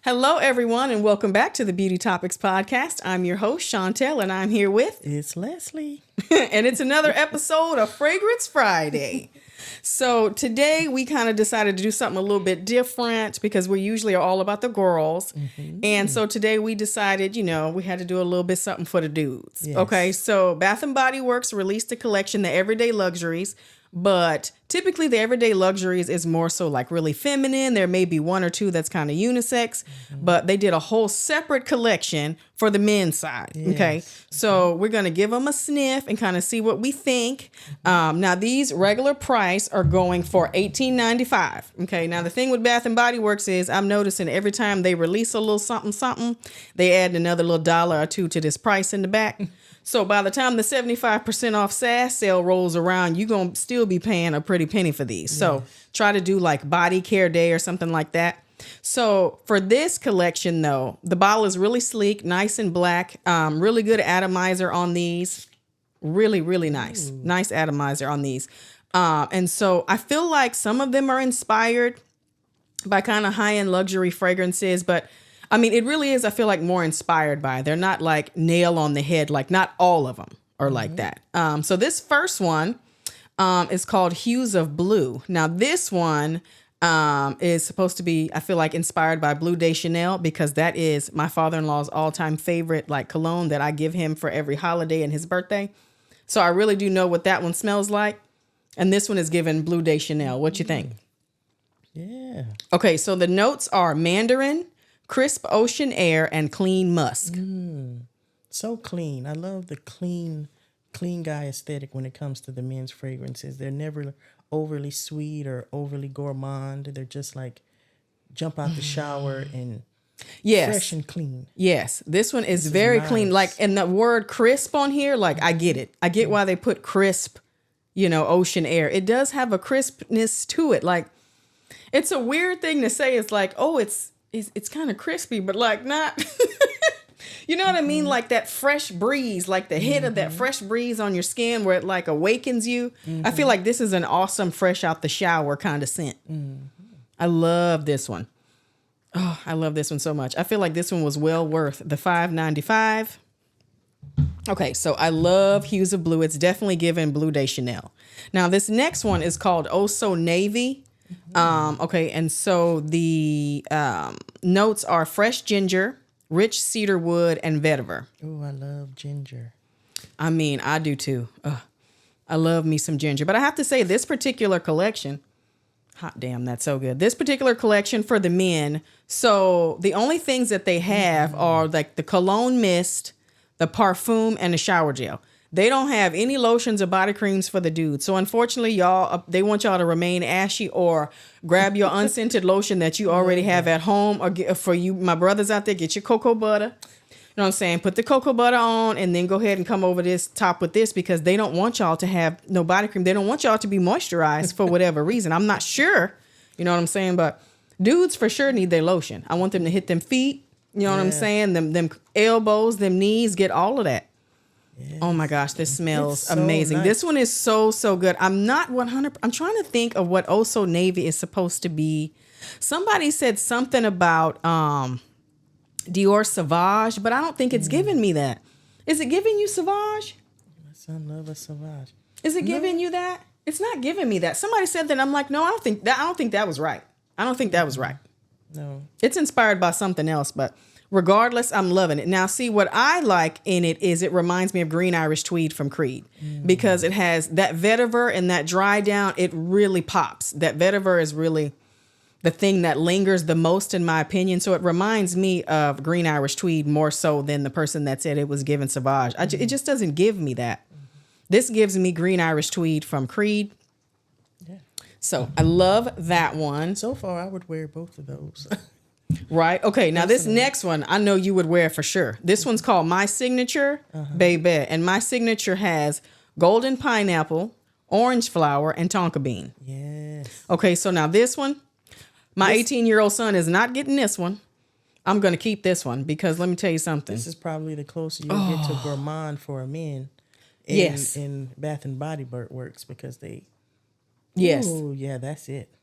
Hello, everyone, and welcome back to the Beauty Topics podcast. I'm your host, Chantel, and I'm here with... It's Leslie. And it's another episode of Fragrance Friday. So today we kind of decided to do something a little bit different because we usually are all about the girls. Mm-hmm. And so today we decided, we had to do a little bit something for the dudes. Yes. Okay, so Bath & Body Works released a collection, the Everyday Luxuries. But typically the Everyday Luxuries is more so like really feminine. There may be one or two that's kind of unisex, but they did a whole separate collection for the men's side. Yes. Okay. So we're going to give them a sniff and kind of see what we think. Now these regular price are going for $18.95. Okay. Now the thing with Bath & Body Works is I'm noticing every time they release a little something, they add another little $1 or $2 to this price in the back. So by the time the 75% off SAS sale rolls around, you're going to still be paying a pretty penny for these. Yes. So try to do like body care day or something like that. So for this collection, though, the bottle is really sleek, nice and black, really good atomizer on these. Really, really nice. Ooh. Nice atomizer on these. And so I feel like some of them are inspired by kind of high-end luxury fragrances, but I mean, it really is, I feel like, more inspired by. They're not like nail on the head, like not all of them are like that. So this first one is called Hues of Blue. Now, this one is supposed to be, I feel like, inspired by Bleu de Chanel because that is my father-in-law's all-time favorite like cologne that I give him for every holiday and his birthday. So I really do know what that one smells like. And this one is given Bleu de Chanel. What you think? Yeah. Okay, so the notes are mandarin, crisp ocean air, and clean musk. So clean. I love the clean guy aesthetic when it comes to the men's fragrances. They're never overly sweet or overly gourmand. They're just like jump out the shower and fresh and clean. Yes. This one is very nice. Clean. Like, and the word crisp on here, like I get it. I get why they put crisp, ocean air. It does have a crispness to it. Like, it's a weird thing to say. It's like, oh, it's kind of crispy, but like not, you know what I mean? Like that fresh breeze, like the hit of that fresh breeze on your skin where it like awakens you. I feel like this is an awesome fresh out the shower kind of scent. I love this one. Oh, I love this one so much. I feel like this one was well worth the $5.95. Okay, so I love Hues of Blue. It's definitely given Bleu de Chanel. Now this next one is called Oh So Navy. Okay, and so the notes are fresh ginger, rich cedar wood, and vetiver. Oh, I love ginger. I mean, I do too. I love me some ginger. But I have to say, this particular collection, hot damn, that's so good. This particular collection for the men, so the only things that they have are like the cologne mist, the parfum, and the shower gel. They don't have any lotions or body creams for the dudes. So unfortunately, y'all, they want y'all to remain ashy or grab your unscented lotion that you already have at home. Or get, for you, my brothers out there, get your cocoa butter. You know what I'm saying? Put the cocoa butter on and then go ahead and come over this top with this because they don't want y'all to have no body cream. They don't want y'all to be moisturized for whatever reason. I'm not sure. You know what I'm saying? But dudes for sure need their lotion. I want them to hit them feet. You know what I'm saying? Them elbows, them knees, get all of that. Yes. Oh my gosh, this smells so amazing. Nice. This one is so good. I'm not 100. I'm trying to think of what Oh So Navy is supposed to be. Somebody said something about Dior Sauvage, but I don't think it's giving me that. Is it giving you Sauvage? My son loves a Sauvage. Is it giving you that? It's not giving me that. Somebody said that. I'm like, no, I don't think that was right. I don't think that was right. No. It's inspired by something else, but regardless, I'm loving it. Now, see, what I like in it is it reminds me of Green Irish Tweed from Creed because it has that vetiver and that dry down. It really pops. That vetiver is really the thing that lingers the most, in my opinion. So it reminds me of Green Irish Tweed more so than the person that said it was given Sauvage. It just doesn't give me that. This gives me Green Irish Tweed from Creed. Yeah. So I love that one. So far, I would wear both of those. Right. Okay. Now this next one, I know you would wear for sure. This one's called My Signature, baby. And My Signature has golden pineapple, orange flower, and tonka bean. Yes. Okay. So now this one, my 18-year-old son is not getting this one. I'm going to keep this one because let me tell you something. This is probably the closest you'll get to gourmand for a man. In Bath and Body Works because they. Yes. Oh yeah, that's it.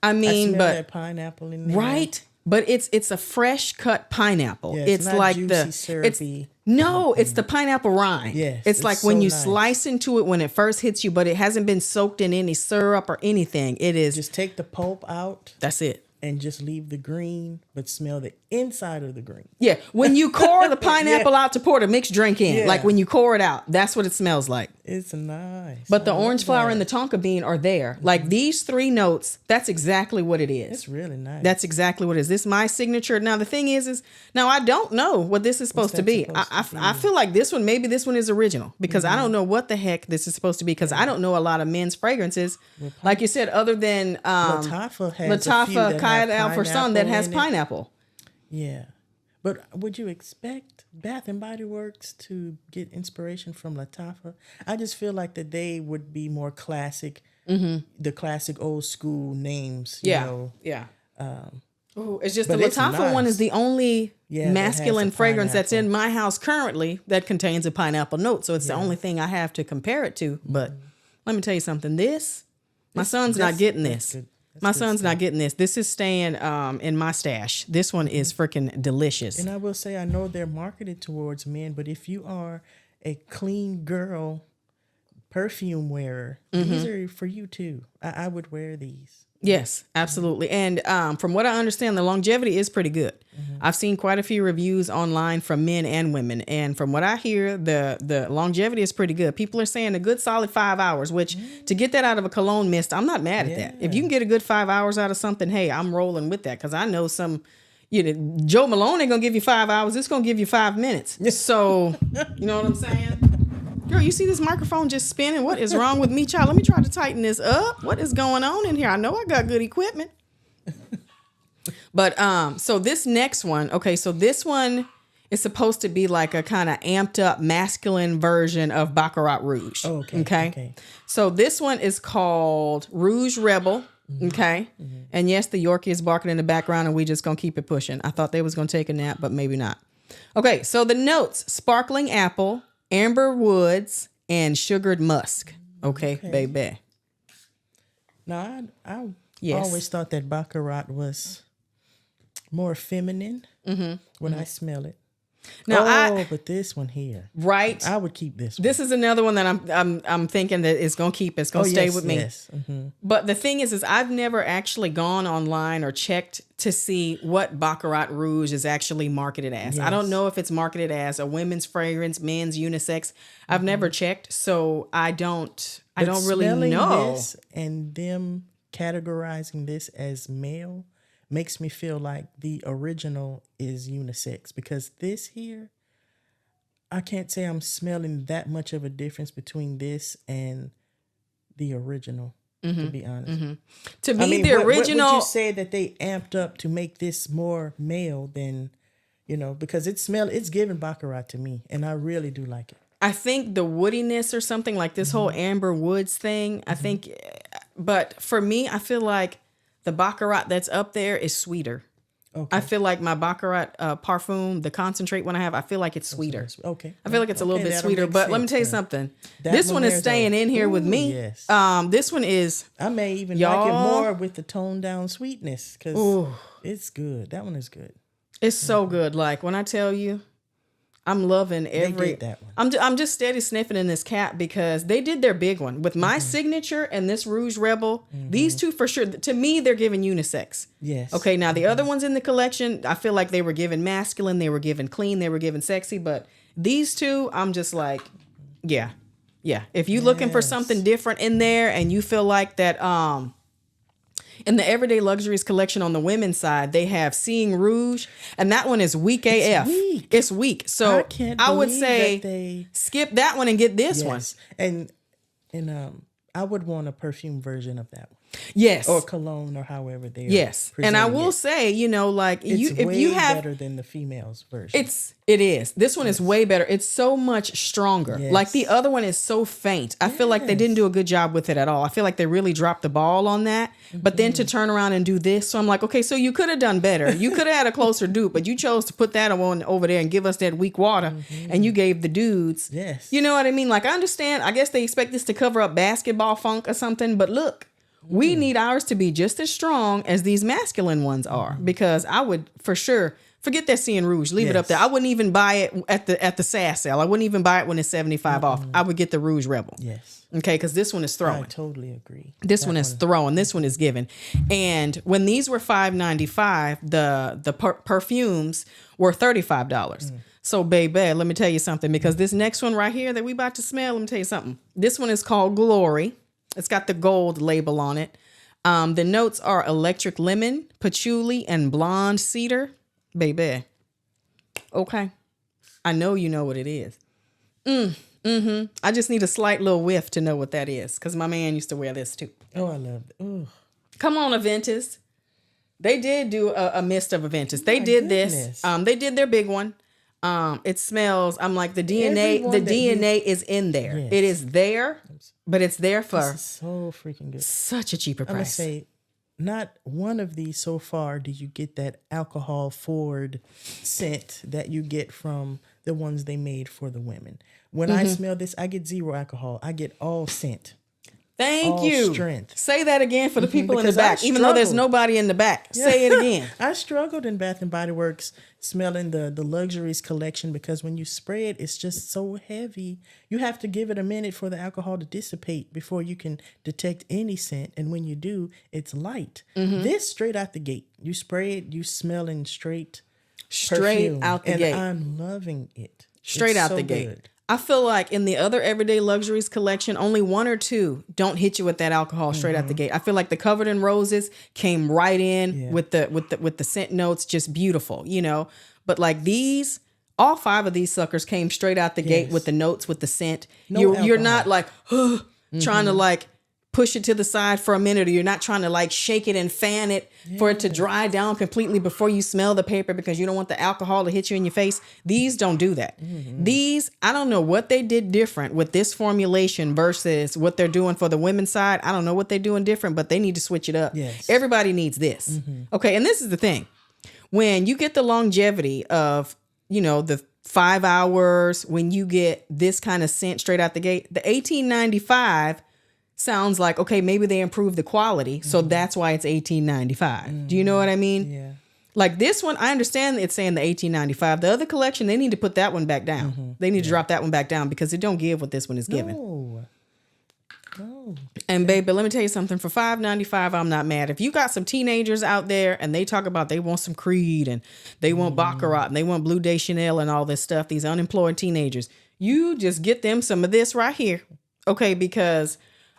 I mean, I smell that pineapple in there. Right. but it's a fresh cut pineapple. Yeah, it's not like juicy, syrupy. It's the pineapple rind. Yes, it's like when so you nice. slice into it when it first hits you, but it hasn't been soaked in any syrup or anything. It is Just take the pulp out that's it. and just leave the green, but smell the inside of the green. Yeah, when you core the pineapple out to pour the mixed drink in, Yeah. like when you core it out, that's what it smells like. It's nice. But the I love orange flower that. and the tonka bean are there. Like these 3 notes, that's exactly what it is. It's really nice. That's exactly what it is. This is my signature. Now, the thing is now I don't know what this is supposed to that be. supposed to be? I feel like maybe this one is original because I don't know what the heck this is supposed to be because I don't know a lot of men's fragrances. Like you said, other than Lattafa has a few Lattafa, that Kaya have for Sun that has in it. pineapple. Yeah. But would you expect Bath and Body Works to get inspiration from Lattafa? I just feel like that they would be more classic, the classic old school names. You know. Yeah. It's just the but it's Lattafa one nice. is the only Yeah, that has masculine a fragrance that's pineapple. in my house currently that contains a pineapple note. So it's the only thing I have to compare it to. But let me tell you something. My son's not getting this. good. That's My good son's stuff. not getting this. This is staying in my stash. This one is freaking delicious. And I will say, I know they're marketed towards men, but if you are a clean girl perfume wearer, these are for you too. I would wear these. Yes, absolutely. And from what I understand, the longevity is pretty good. I've seen quite a few reviews online from men and women. And from what I hear, the longevity is pretty good. People are saying a good solid 5 hours, which to get that out of a cologne mist, I'm not mad at that. If you can get a good 5 hours out of something, hey, I'm rolling with that. Because I know Joe Malone ain't going to give you 5 hours. It's going to give you 5 minutes. So, you know what I'm saying? Girl, you see this microphone just spinning? What is wrong with me, child? Let me try to tighten this up. What is going on in here? I know I got good equipment. But so this next one, okay, so this one is supposed to be like a kind of amped up masculine version of Baccarat Rouge. Oh, okay. Okay. So this one is called Rouge Rebel. Okay. And yes, the Yorkie is barking in the background and we just gonna keep it pushing. I thought they was gonna take a nap, but maybe not. Okay, so the notes: sparkling apple, amber woods, and sugared musk. Okay. Baby. Now, I Yes. always thought that Baccarat was more feminine when I smell it. Now, but this one here, right. I would keep this one. This is another one that I'm thinking that it's gonna stay with me. Yes. But the thing is I've never actually gone online or checked to see what Baccarat Rouge is actually marketed as. I don't know if it's marketed as a women's fragrance, men's, unisex. I've never checked, so I don't really Smelling know. this and them categorizing this as male makes me feel like the original is unisex, because this here, I can't say I'm smelling that much of a difference between this and the original, to be honest. To me, the original. What would you say that they amped up to make this more male than, because it's giving Baccarat to me, and I really do like it. I think the woodiness or something like this whole amber woods thing, I think, but for me, I feel like the Baccarat that's up there is sweeter. Okay. I feel like my Baccarat parfum, the concentrate one I have, I feel like it's sweeter. Okay. I feel like it's a little bit that'll sweeter, make but let me sense tell you then. something. That This one is there's staying in here with me. Yes. This one is, I may even like it more with the toned down sweetness, because it's good. That one is good. it's so good. Like when I tell you, I'm loving every. did that one. I'm just steady sniffing in this cap because they did their big one with my signature and this Rouge Rebel. These two for sure. To me, they're giving unisex. Yes. Okay. Now the other ones in the collection, I feel like they were given masculine, they were given clean, they were given sexy. But these two, I'm just like, yeah. If you're looking for something different in there, and you feel like that, in the Everyday Luxuries collection on the women's side, they have Seeing Rouge, and that one is weak AF. It's weak. So I would say skip that one and get this one. And I would want a perfume version of that one. Yes. Or cologne, or however they are. Yes. And I will say, like it's if way you have better than the females version. it is. This one is way better. It's so much stronger. Yes. Like the other one is so faint. I feel like they didn't do a good job with it at all. I feel like they really dropped the ball on that. But then to turn around and do this, so I'm like, okay, so you could have done better. You could have had a closer dupe, but you chose to put that one over there and give us that weak water, and you gave the dudes. Yes. You know what I mean? Like I understand. I guess they expect this to cover up basketball funk or something, but look. We need ours to be just as strong as these masculine ones are, because I would for sure forget that Cien Rouge. Leave it up there. I wouldn't even buy it at the SAS sale. I wouldn't even buy it when it's 75 off. I would get the Rouge Rebel. Yes. Okay, because this one is throwing. I totally agree. This one is throwing. This one is giving. And when these were $5.95, the perfumes were $35. So, baby, let me tell you something, because this next one right here that we about to smell, let me tell you something. This one is called Glory. It's got the gold label on it. The notes are electric lemon, patchouli, and blonde cedar. Baby. Okay. I know you know what it is. I just need a slight little whiff to know what that is, because my man used to wear this too. Oh, I love it. Ooh. Come on, Aventus. They did do a mist of Aventus. They did this. They did their big one. It smells. I'm like, the DNA. The DNA is in there. Yes. It is there, but it's there for this is so freaking good. Such a cheaper price. I'm gonna say, not one of these so far do you get that alcohol forward scent that you get from the ones they made for the women. When I smell this, I get zero alcohol. I get all scent. Thank you. Strength. Say that again for the people in the back, even though there's nobody in the back. Yeah. Say it again. I struggled in Bath and Body Works smelling the Luxuries collection, because when you spray it, it's just so heavy. You have to give it a minute for the alcohol to dissipate before you can detect any scent. And when you do, it's light. This straight out the gate. You spray it, you smelling straight perfume, out the gate. I'm loving it. Straight out the gate. Good. I feel like in the other Everyday Luxuries collection, only one or two don't hit you with that alcohol straight out the gate. I feel like the Covered in Roses came right in with the scent notes, just beautiful, you know. But like these, all 5 of these suckers came straight out the gate with the notes, with the scent. You're not like trying to like push it to the side for a minute, or you're not trying to like shake it and fan it for it to dry down completely before you smell the paper, because you don't want the alcohol to hit you in your face. These don't do that. These, I don't know what they did different with this formulation versus what they're doing for the women's side. I don't know what they're doing different, but they need to switch it up. Yes. Everybody needs this. Okay, and this is the thing. When you get the longevity of, you know, the 5 hours, when you get this kind of scent straight out the gate, the $18.95 sounds like, okay, maybe they improved the quality, so that's why it's $18.95. Do you know what I mean? Yeah. Like this one, I understand it's saying the $18.95. The other collection, they need to put that one back down. They need to drop that one back down, because it don't give what this one is giving. No. And baby, let me tell you something. For $5.95, I'm not mad. If you got some teenagers out there and they talk about they want some Creed and they want Baccarat and they want Blue de Chanel and all this stuff, these unemployed teenagers, you just get them some of this right here. Okay, because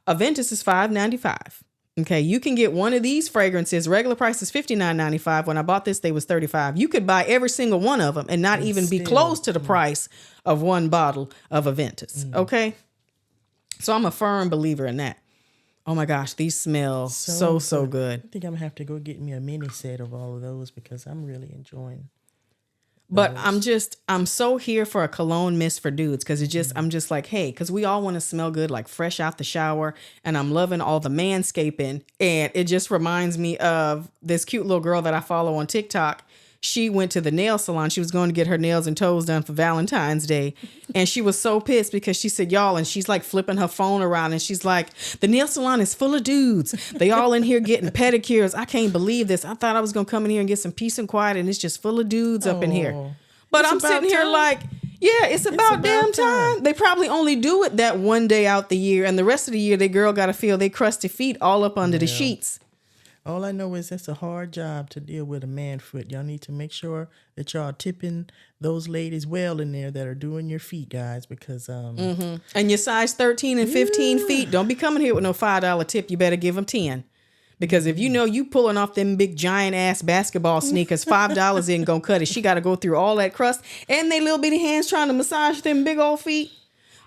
Aventus is $5.95. Okay, you can get one of these fragrances. Regular price is $59.95. When I bought this, they was $35. You could buy every single one of them and not even be close to the price of one bottle of Aventus. Okay, so I'm a firm believer in that. Oh my gosh, these smell so good. I think I'm gonna have to go get me a mini set of all of those, because I'm really enjoying. But I'm so here for a cologne mist for dudes, because I'm just like, hey, because we all want to smell good, like fresh out the shower. And I'm loving all the manscaping. And it just reminds me of this cute little girl that I follow on TikTok. She went to the nail salon. She was going to get her nails and toes done for Valentine's Day. And she was so pissed because she said, y'all, and she's like flipping her phone around and she's like, the nail salon is full of dudes. They all in here getting pedicures. I can't believe this. I thought I was going to come in here and get some peace and quiet, and it's just full of dudes up in here. But I'm sitting here like, yeah, it's about damn time. They probably only do it that one day out the year, and the rest of the year, the girl got to feel they crusty feet all up under the sheets. All I know is that's a hard job to deal with a man foot. Y'all need to make sure that y'all tipping those ladies well in there that are doing your feet, guys, because and your size 13 and 15 feet, don't be coming here with no $5 tip. You better give them 10. Because if you know you pulling off them big giant ass basketball sneakers, $5 ain't gonna cut it. She got to go through all that crust and they little bitty hands trying to massage them big old feet.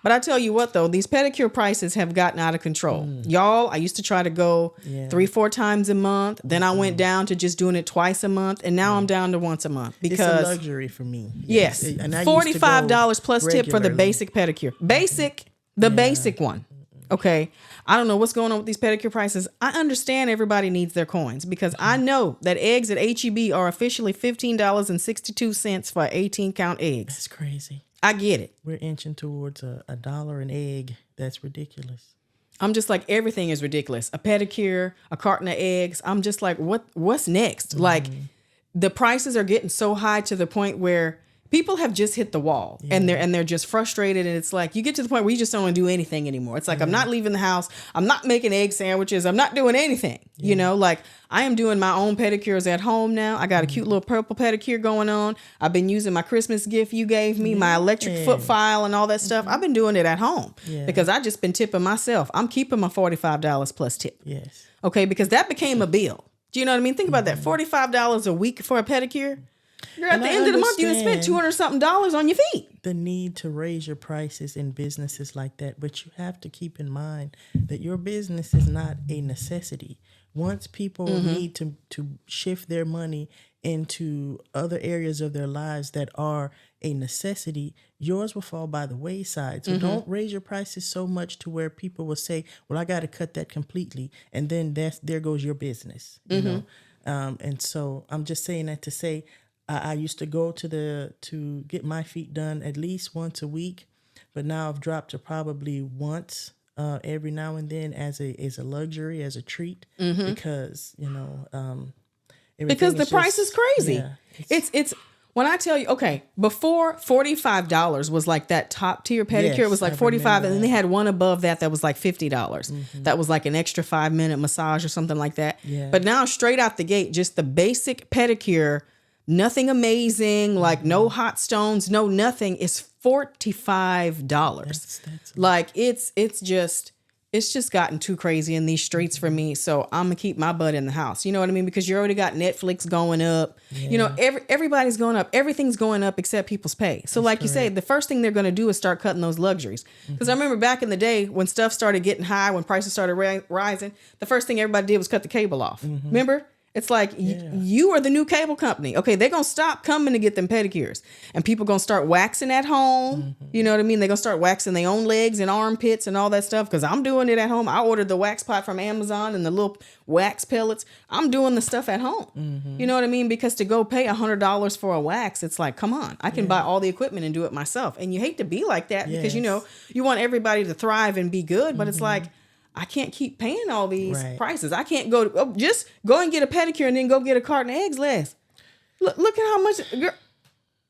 But I tell you what, though, these pedicure prices have gotten out of control. Y'all, I used to try to go 3-4 times a month. Then I went down to just doing it twice a month. And now I'm down to once a month. Because it's a luxury for me. Yes. And $45 plus tip for the basic pedicure. The basic one. Okay. I don't know what's going on with these pedicure prices. I understand everybody needs their coins, because I know that eggs at H-E-B are officially $15.62 for 18-count eggs. That's crazy. I get it. We're inching towards $1 an egg. That's ridiculous. I'm just like, everything is ridiculous. A pedicure, a carton of eggs. I'm just like, what's next? Like, the prices are getting so high to the point where people have just hit the wall, and they're just frustrated. And it's like, you get to the point where you just don't want to do anything anymore. It's like, I'm not leaving the house. I'm not making egg sandwiches. I'm not doing anything, you know, like I am doing my own pedicures at home now. I got a cute little purple pedicure going on. I've been using my Christmas gift you gave me, my electric foot file and all that stuff. I've been doing it at home because I just been tipping myself. I'm keeping my $45 plus tip. Yes. Okay. Because that became a bill. Do you know what I mean? Think about that. $45 a week for a pedicure. You're at the end of the month, you can spend $200 something on your feet. The need to raise your prices in businesses like that, but you have to keep in mind that your business is not a necessity. Once people need to shift their money into other areas of their lives that are a necessity, yours will fall by the wayside. So don't raise your prices so much to where people will say, well, I got to cut that completely. And then there goes your business, you know? And so I'm just saying that to say, I used to go to get my feet done at least once a week, but now I've dropped to probably once every now and then as a luxury, as a treat, because you know because the price is crazy. Yeah, it's when I tell you, okay, before $45 was like that top tier pedicure. It was like $45, and then they had one above that was like $50. That was like an extra 5-minute massage or something like that. Yeah. But now straight out the gate, just the basic pedicure. Nothing amazing, like no hot stones, no nothing, is $45. That's like it's just gotten too crazy in these streets for me. So I'm gonna keep my butt in the house. You know what I mean? Because you already got Netflix going up. Yeah. You know, everybody's going up. Everything's going up except people's pay. So like you say, the first thing they're gonna do is start cutting those luxuries. Because I remember back in the day when stuff started getting high, when prices started rising, the first thing everybody did was cut the cable off. Remember? It's like, you are the new cable company. Okay, they're going to stop coming to get them pedicures. And people going to start waxing at home. You know what I mean? They're going to start waxing their own legs and armpits and all that stuff. Because I'm doing it at home. I ordered the wax pot from Amazon and the little wax pellets. I'm doing the stuff at home. You know what I mean? Because to go pay $100 for a wax, it's like, come on. I can buy all the equipment and do it myself. And you hate to be like that because, you know, you want everybody to thrive and be good. But it's like, I can't keep paying all these prices. I can't just go and get a pedicure and then go get a carton of eggs less. Look at how much, girl,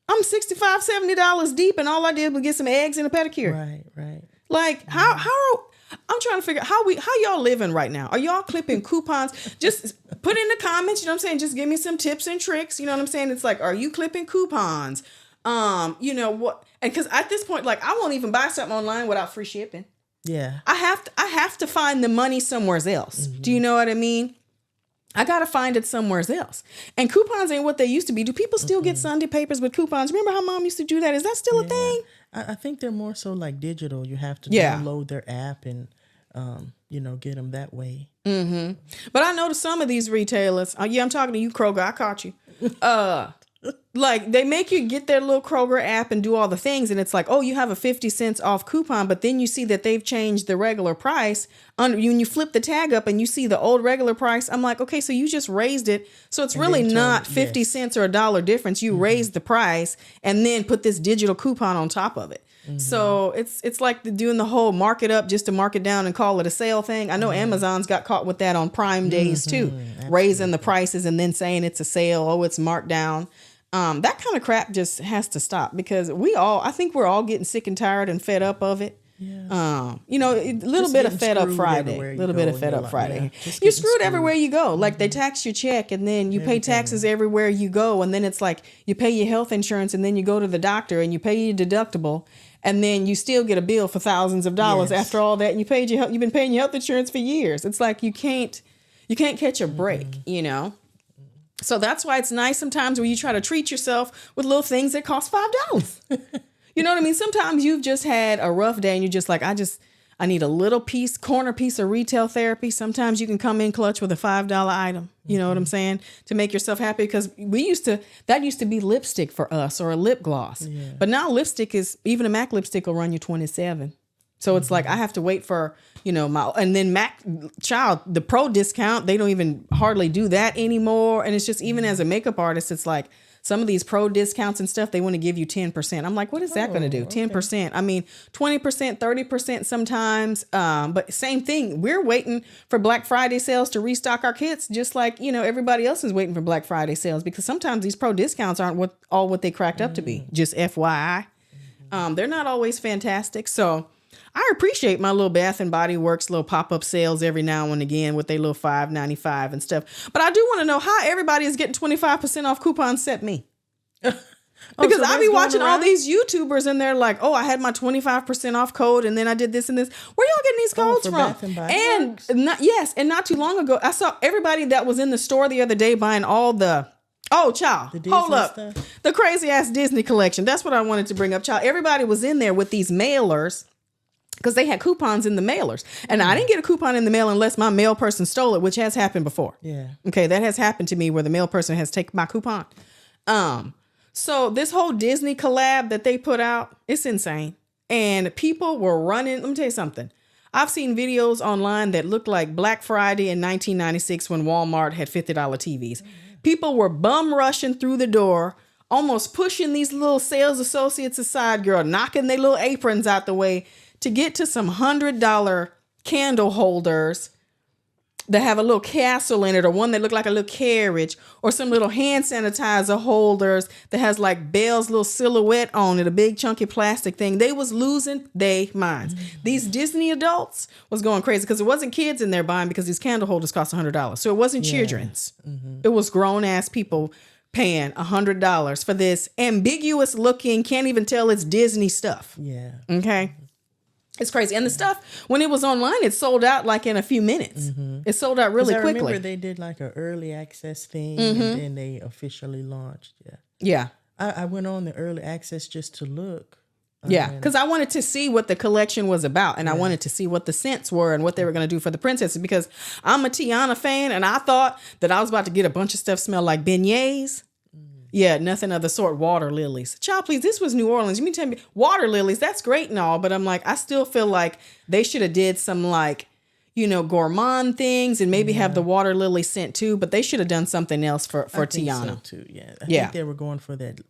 I'm $65, $70 deep and all I did was get some eggs and a pedicure. Right. Like how I'm trying to figure out how y'all living right now. Are y'all clipping coupons? Just put in the comments, you know what I'm saying? Just give me some tips and tricks. You know what I'm saying? It's like, are you clipping coupons? You know what? And cause at this point, like I won't even buy something online without free shipping. Yeah. I have to find the money somewhere else. Do you know what I mean? I got to find it somewhere else. And coupons ain't what they used to be. Do people still get Sunday papers with coupons? Remember how mom used to do that? Is that still a thing? I think they're more so like digital. You have to download their app and, you know, get them that way. But I know to some of these retailers, I'm talking to you, Kroger. I caught you. Like they make you get their little Kroger app and do all the things. And it's like, oh, you have a 50 cents off coupon. But then you see that they've changed the regular price. When you flip the tag up and you see the old regular price, I'm like, okay, so you just raised it. So it's really not 50 cents or $1 difference. You raised the price and then put this digital coupon on top of it. So it's like doing the whole mark it up just to mark it down and call it a sale thing. I know Amazon's got caught with that on Prime days too, raising the prices and then saying it's a sale. Oh, it's marked down. That kind of crap just has to stop because I think we're all getting sick and tired and fed up of it. Yeah. You know, a little bit of fed up Friday, Friday. You're screwed everywhere you go. Like they tax your check and then you pay taxes everywhere you go. And then it's like you pay your health insurance and then you go to the doctor and you pay your deductible. And then you still get a bill for thousands of dollars after all that. And you've been paying your health insurance for years. It's like you can't catch a break, you know? So that's why it's nice sometimes when you try to treat yourself with little things that cost $5. You know what I mean? Sometimes you've just had a rough day and you're just like, I need a little corner piece of retail therapy. Sometimes you can come in clutch with a $5 item. You know what I'm saying? To make yourself happy because that used to be lipstick for us or a lip gloss. Yeah. But now lipstick even a MAC lipstick will run you $27. So it's like I have to wait for, you know, and then MAC the pro discount, they don't even hardly do that anymore. And it's just even as a makeup artist, it's like some of these pro discounts and stuff, they want to give you 10%. I'm like, what is that going to do? okay. 10%. I mean, 20%, 30% sometimes. But same thing. We're waiting for Black Friday sales to restock our kits, just like, everybody else is waiting for Black Friday sales, because sometimes these pro discounts aren't what they cracked up to be. Just FYI. They're not always fantastic. So I appreciate my little Bath and Body Works little pop-up sales every now and again with their little $5.95 and stuff. But I do want to know how everybody is getting 25% off coupons except me. Because I be watching all these YouTubers and they're like, oh, I had my 25% off code and then I did this and this. Where y'all getting these codes from? Bath and Body Works? And not too long ago, I saw everybody that was in the store the other day buying all the... Oh, child, hold up. Stuff? The crazy ass Disney collection. That's what I wanted to bring up, child. Everybody was in there with these mailers because they had coupons in the mailers. And I didn't get a coupon in the mail unless my mail person stole it, which has happened before. Yeah. Okay, that has happened to me where the mail person has taken my coupon. So this whole Disney collab that they put out, it's insane. And people were running. Let me tell you something. I've seen videos online that looked like Black Friday in 1996 when Walmart had $50 TVs. People were bum rushing through the door, almost pushing these little sales associates aside, girl, knocking their little aprons out the way to get to some $100 candle holders that have a little castle in it, or one that look like a little carriage, or some little hand sanitizer holders that has like Belle's little silhouette on it, a big chunky plastic thing. They was losing their minds. These Disney adults was going crazy because it wasn't kids in there buying, because these candle holders cost $100. So it wasn't children's. It was grown ass people paying $100 for this ambiguous looking, can't even tell it's Disney stuff. Yeah. Okay. It's crazy. And the stuff, when it was online, it sold out like in a few minutes. It sold out really quickly. I remember they did like an early access thing and then they officially launched. Yeah. Yeah. I went on the early access just to look. Yeah. Because I wanted to see what the collection was about. And I wanted to see what the scents were and what they were going to do for the princesses, because I'm a Tiana fan and I thought that I was about to get a bunch of stuff smell like beignets. Yeah, nothing of the sort. Water lilies. Child, please, this was New Orleans. You mean tell me water lilies, that's great and all, but I'm like, I still feel like they should have did some like, gourmand things and maybe have the water lily scent too, but they should have done something else for Tiana. So too, yeah. I think they were going for that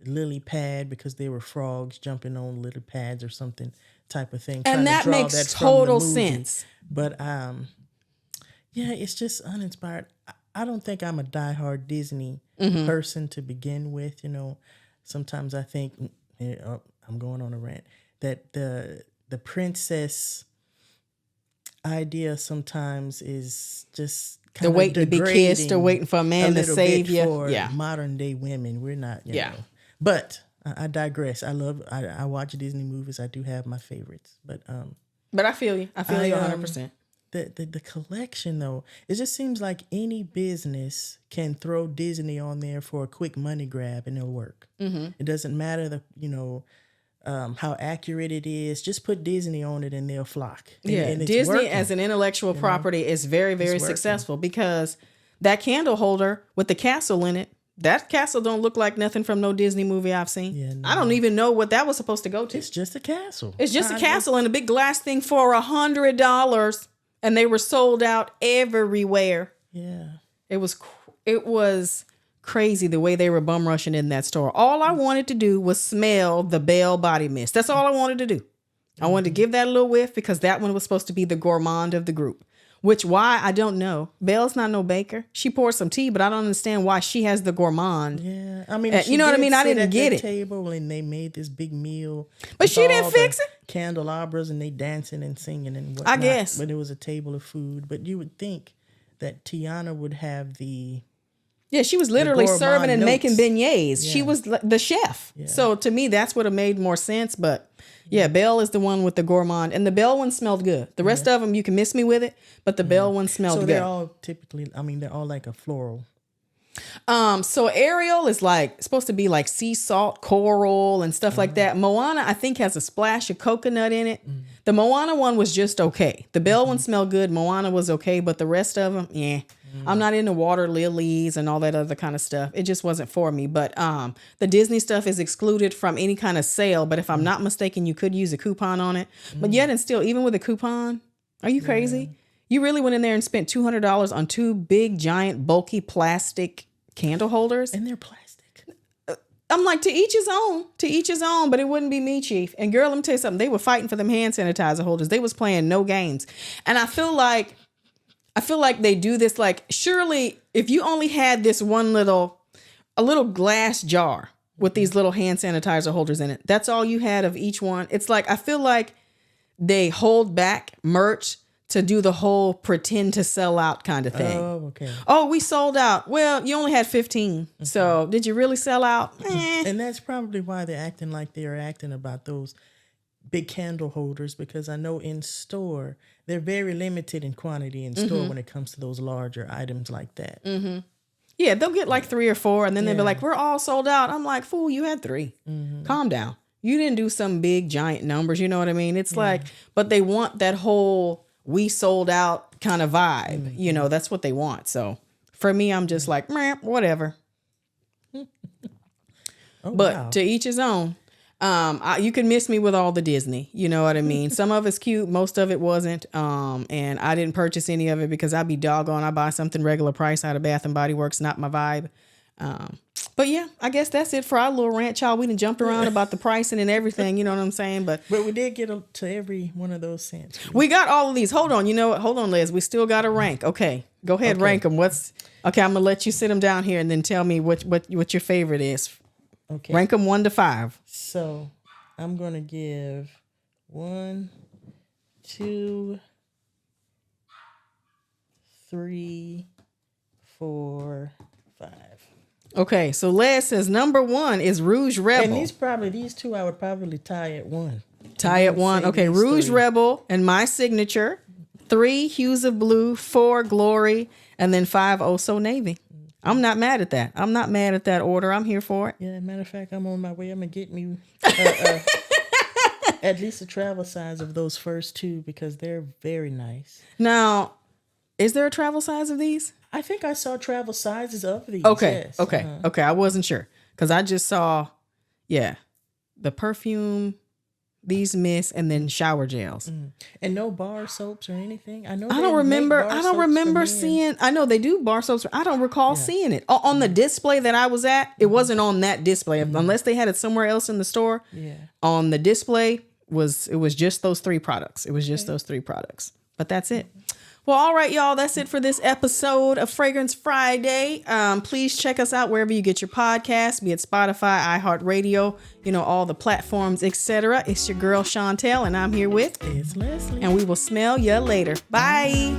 lily pad because they were frogs jumping on lily pads or something type of thing. And that makes total sense. But it's just uninspired. I don't think I'm a diehard Disney person to begin with. Sometimes I think, I'm going on a rant, that the princess idea sometimes is just kind of waiting to be kissed or waiting for a man to save you. For modern day women, we're not. You know. But I digress. I watch Disney movies. I do have my favorites, but I feel you. I feel you 100%. The collection, though, it just seems like any business can throw Disney on there for a quick money grab and it'll work. It doesn't matter how accurate it is. Just put Disney on it and they'll flock. And Disney working, as an intellectual property is very, very successful, because that candle holder with the castle in it, that castle don't look like nothing from no Disney movie I've seen. Yeah, no. I don't even know what that was supposed to go to. It's just a castle. It's just a castle and a big glass thing for $100. And they were sold out everywhere. Yeah. It was crazy the way they were bum rushing in that store. All I wanted to do was smell the Belle body mist. That's all I wanted to do. I wanted to give that a little whiff because that one was supposed to be the gourmand of the group. Why, I don't know. Belle's not no baker. She pours some tea, but I don't understand why she has the gourmand. Yeah, I mean, you know what I mean? I didn't get it. Table and they made this big meal, but she didn't fix it. Candelabras and they dancing and singing and whatnot. I guess, but it was a table of food. But you would think that Tiana would have the. Yeah, she was literally serving and making beignets. Yeah. She was the chef. Yeah. So to me, that's what made more sense. But yeah, Belle is the one with the gourmand. And the Belle one smelled good. The rest of them, you can miss me with it. But the Belle one smelled good. So they're all typically, they're all like a floral. So Ariel is supposed to be like sea salt, coral and stuff like that. Moana, I think, has a splash of coconut in it. The Moana one was just okay. The Belle one smelled good. Moana was okay. But the rest of them, yeah. I'm not into water lilies and all that other kind of stuff. It just wasn't for me. But the Disney stuff is excluded from any kind of sale. But if I'm not mistaken, you could use a coupon on it. But yet and still, even with a coupon, are you crazy? You really went in there and spent $200 on two big, giant, bulky plastic candle holders? And they're plastic. I'm like, to each his own, but it wouldn't be me, Chief. And girl, let me tell you something. They were fighting for them hand sanitizer holders. They was playing no games. And I feel like they do this, like, surely if you only had this one a little glass jar with these little hand sanitizer holders in it, that's all you had of each one. It's like, I feel like they hold back merch to do the whole pretend to sell out kind of thing. Oh, okay. Oh, we sold out. Well, you only had 15. Mm-hmm. So did you really sell out? And that's probably why they're acting like they're acting about those big candle holders, because I know in store, they're very limited in quantity in store when it comes to those larger items like that. Mm-hmm. Yeah, they'll get like 3 or 4 and then they'll be like, we're all sold out. I'm like, fool, you had 3. Mm-hmm. Calm down. You didn't do some big giant numbers. You know what I mean? It's like, but they want that whole we sold out kind of vibe. Mm-hmm. You know, that's what they want. So for me, I'm just like, meh, whatever. But to each his own. You can miss me with all the Disney. You know what I mean? Some of it's cute. Most of it wasn't. And I didn't purchase any of it because I'd be doggone. I buy something regular price out of Bath and Body Works. Not my vibe. But yeah, I guess that's it for our little rant, y'all. We done jumped around about the pricing and everything. You know what I'm saying? But we did get to every one of those cents. We got all of these. Hold on. You know what? Hold on, Liz. We still got to rank. Okay. Go ahead. Okay. Rank them. Okay. I'm going to let you sit them down here and then tell me what your favorite is. Okay. Rank them 1 to 5. So I'm going to give 1, 2, 3, 4, 5. Okay, so Les says number 1 is Rouge Rebel. And these 2 I would probably tie at 1. Tie at 1. Okay, Rouge 3. Rebel and my signature. 3 Hues of Blue, 4 Glory, and then 5 Oh So Navy. I'm not mad at that. I'm not mad at that order. I'm here for it. Yeah, matter of fact, I'm on my way. I'm going to get me at least a travel size of those first 2 because they're very nice. Now, is there a travel size of these? I think I saw travel sizes of these. Okay, yes. okay, okay. I wasn't sure because I just saw, the perfume, these mists, and then shower gels. And no bar soaps or anything. I don't remember seeing. I know they do bar soaps. I don't recall seeing it on the display that I was at. It wasn't on that display unless they had it somewhere else in the store. Yeah. On the display it was just those 3 products. It was just those 3 products. But that's it. Well, all right, y'all. That's it for this episode of Fragrance Friday. Please check us out wherever you get your podcasts, be it Spotify, iHeartRadio, all the platforms, etc. It's your girl, Chantel, and I'm here with... It's Leslie. And we will smell you later. Bye.